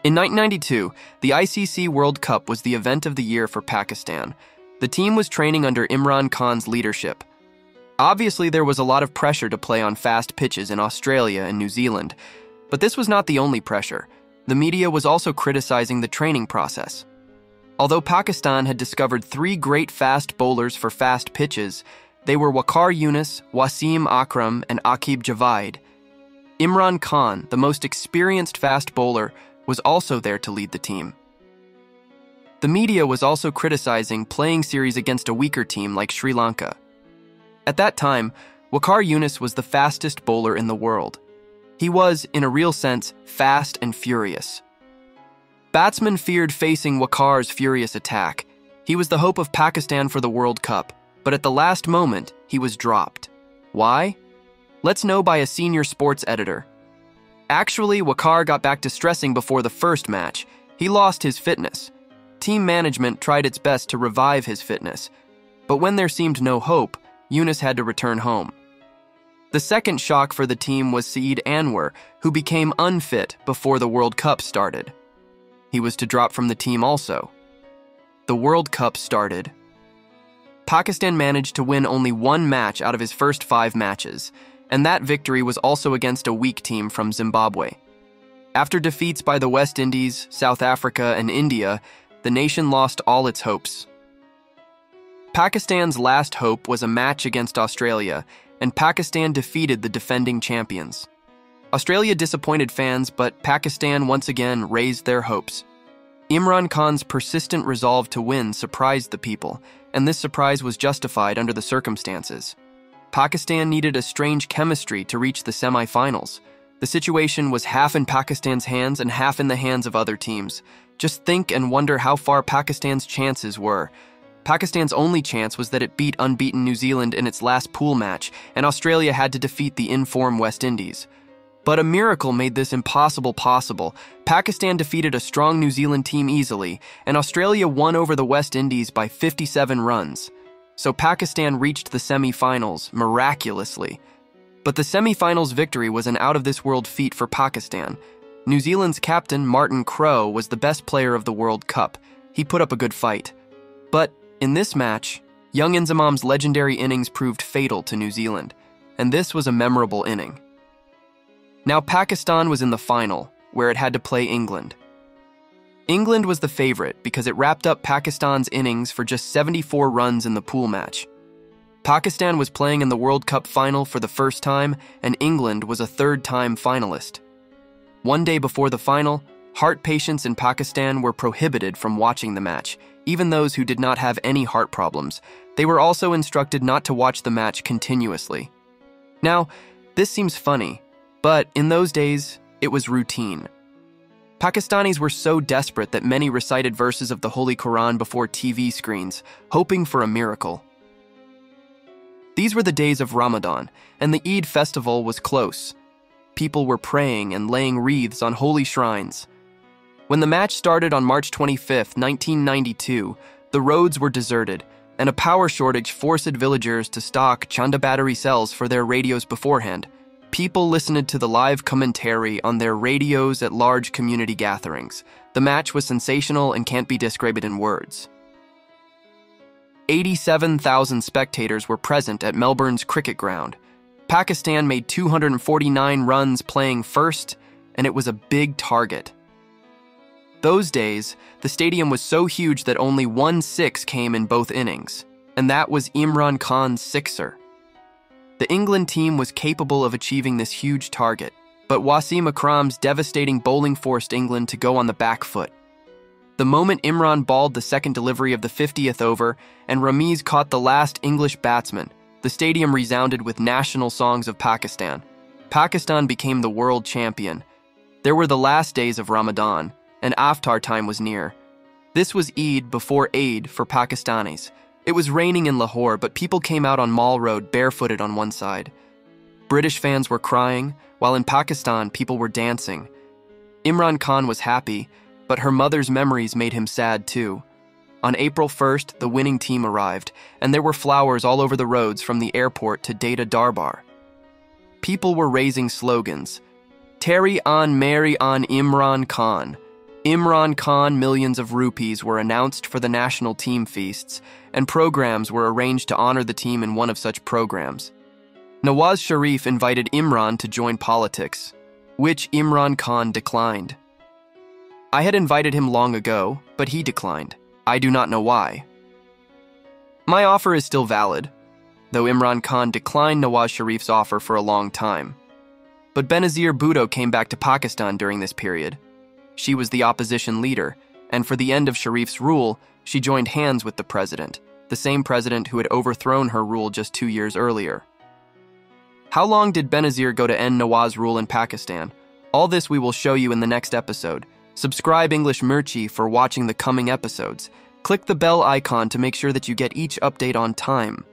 In 1992, the ICC World Cup was the event of the year for Pakistan. The team was training under Imran Khan's leadership. Obviously, there was a lot of pressure to play on fast pitches in Australia and New Zealand, but this was not the only pressure. The media was also criticizing the training process. Although Pakistan had discovered 3 great fast bowlers for fast pitches, they were Waqar Younus, Waseem AKram, and Aqib Javed. Imran Khan, the most experienced fast bowler, was also there to lead the team. The media was also criticizing playing series against a weaker team like Sri Lanka. At that time, Waqar Younus was the fastest bowler in the world. He was, in a real sense, fast and furious. Batsmen feared facing Waqar's furious attack. He was the hope of Pakistan for the World Cup, but at the last moment, he was dropped. Why? Let's know by a senior sports editor. Actually, Waqar got back to stressing before the first match. He lost his fitness. Team management tried its best to revive his fitness, but when there seemed no hope, Younus had to return home. The second shock for the team was Saeed Anwar, who became unfit before the World Cup started. He was to drop from the team also. The World Cup started. Pakistan managed to win only 1 match out of his first 5 matches, and that victory was also against a weak team from Zimbabwe. After defeats by the West Indies, South Africa, and India, the nation lost all its hopes. Pakistan's last hope was a match against Australia, and Pakistan defeated the defending champions. Australia disappointed fans, but Pakistan once again raised their hopes. Imran Khan's persistent resolve to win surprised the people, and this surprise was justified under the circumstances. Pakistan needed a strange chemistry to reach the semi-finals. The situation was half in Pakistan's hands and half in the hands of other teams. Just think and wonder how far Pakistan's chances were. Pakistan's only chance was that it beat unbeaten New Zealand in its last pool match, and Australia had to defeat the in-form West Indies. But a miracle made this impossible possible. Pakistan defeated a strong New Zealand team easily, and Australia won over the West Indies by 57 runs. So Pakistan reached the semi-finals miraculously. But the semi-finals victory was an out-of-this-world feat for Pakistan. New Zealand's captain, Martin Crowe, was the best player of the World Cup. He put up a good fight. But in this match, young Inzamam's legendary innings proved fatal to New Zealand, and this was a memorable inning. Now Pakistan was in the final, where it had to play England. England was the favorite because it wrapped up Pakistan's innings for just 74 runs in the pool match. Pakistan was playing in the World Cup final for the first time, and England was a third-time finalist. One day before the final, heart patients in Pakistan were prohibited from watching the match, even those who did not have any heart problems. They were also instructed not to watch the match continuously. Now, this seems funny, but in those days, it was routine. Pakistanis were so desperate that many recited verses of the Holy Quran before TV screens, hoping for a miracle. These were the days of Ramadan, and the Eid festival was close. People were praying and laying wreaths on holy shrines. When the match started on March 25, 1992, the roads were deserted, and a power shortage forced villagers to stock Chanda battery cells for their radios beforehand. People listened to the live commentary on their radios at large community gatherings. The match was sensational and can't be described in words. 87,000 spectators were present at Melbourne's cricket ground. Pakistan made 249 runs playing first, and it was a big target. Those days, the stadium was so huge that only 1 6 came in both innings, and that was Imran Khan's sixer. The England team was capable of achieving this huge target, but Waseem AKram's devastating bowling forced England to go on the back foot. The moment Imran balled the second delivery of the 50th over and Ramiz caught the last English batsman, the stadium resounded with national songs of Pakistan. Pakistan became the world champion. There were the last days of Ramadan, and Aftar time was near. This was Eid before Eid for Pakistanis. It was raining in Lahore, but people came out on Mall Road barefooted on one side. British fans were crying, while in Pakistan, people were dancing. Imran Khan was happy, but her mother's memories made him sad too. On April 1st, the winning team arrived, and there were flowers all over the roads from the airport to Data Darbar. People were raising slogans. Teri on Mary on Imran Khan. Imran Khan millions of rupees were announced for the national team feasts, and programs were arranged to honor the team in one of such programs. Nawaz Sharif invited Imran to join politics, which Imran Khan declined. I had invited him long ago, but he declined. I do not know why. My offer is still valid, though Imran Khan declined Nawaz Sharif's offer for a long time. But Benazir Bhutto came back to Pakistan during this period. She was the opposition leader, and for the end of Sharif's rule, she joined hands with the president, the same president who had overthrown her rule just 2 years earlier. How long did Benazir go to end Nawaz's rule in Pakistan? All this we will show you in the next episode. Subscribe English Mirchi for watching the coming episodes. Click the bell icon to make sure that you get each update on time.